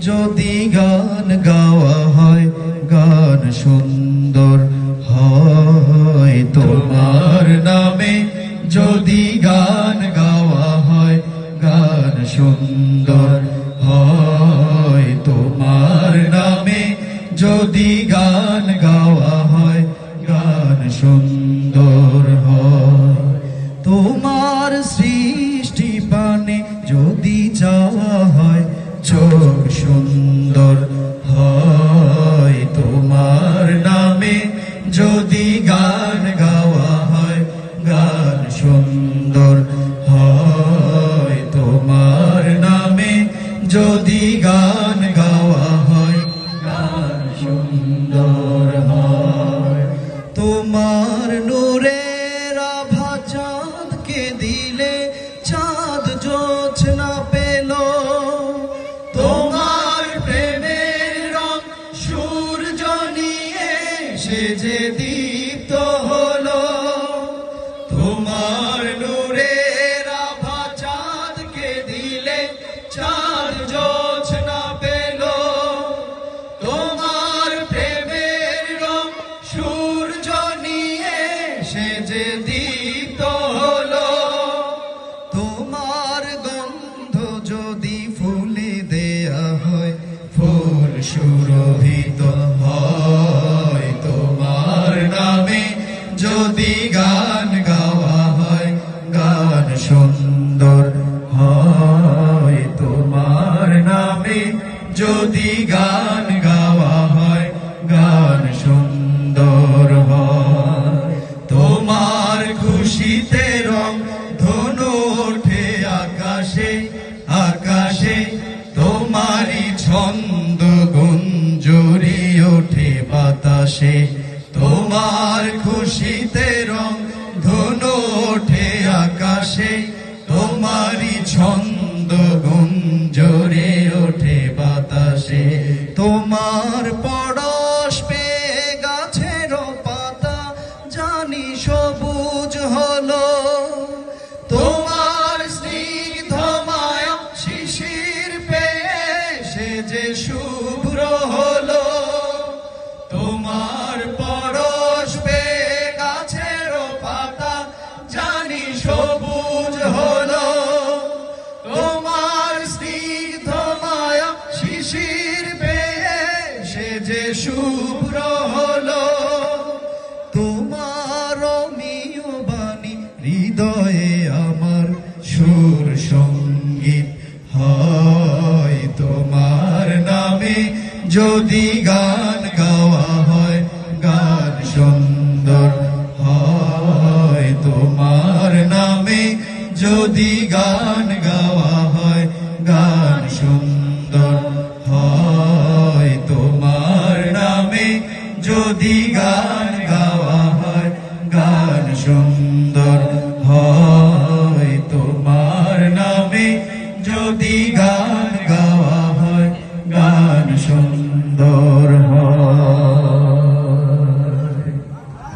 যদি গান গাওয়া হয় গান সুন্দর হয় তোমার নামে যদি গান গাওয়া হয় গান সুন্দর হয় তোমার নামে যদি গান গাওয়া হয় গান সুন্দর হয় তোমার সৃষ্টি পানে যদি চাওয়া হয় চোখ সুন্দর হয় তোমার নামে যদি গান গাওয়া হয় গান সুন্দর হয় তোমার নামে যদি গান গাওয়া হয় গান সুন্দর হয় তোমার নূরের আভা চাঁদকে দিলে চাঁদ জোছনা পেল তোমার প্রেমের রং সূর্য নিয়ে সে যে দীপ্ত হলো তোমার নূরের আভা চাঁদকে দিলে চাঁদ জোছনা পেল তোমার প্রেমের রং সূর্য নিয়ে সে যে দীপ্ত হলো তোমার গন্ধ যদি ফুলে দেয়া হয় ফুল সুরভিত হয় তোমার নামে যদি গান গাওয়া হয় গান সুন্দর হয় তোমার নামে যদি গান গাওয়া হয় গান সুন্দর হয় তোমার খুশিতে রং ধনু ওঠে আকাশে আকাশে তোমারই ছন্দ গুঞ্জরি ওঠে বাতাসে তোমার খুশিতে রং ধনু ওঠে আকাশে তোমারই ছন্দ গুঞ্জরে ওঠে বাতাসে তোমার পরশ পেয়ে গাছের পাতা জানি সবুজ হলো তোমার স্নিগ্ধ মায়া শিশির পেয়ে সে যে শুভ্র হলো তোমার পরশ পেয়ে গাছের পাতা জানি সবুজ হলো তোমার স্নিগ্ধ মায়া শিশির পেয়ে সে যে শুভ্র হলো তোমার অমিয় বাণী হৃদয়ে আমার সুর সঙ্গীত হয় তোমার নামে যদি গান গাওয়া হয় গান সুন্দর হয় তোমার নামে যদি গান গাওয়া হয় গান সুন্দর হয় তোমার নামে যদি গান গাওয়া হয় গান সুন্দর হয় তোমার নামে যদি গান গাওয়া হয় গান সুন্দর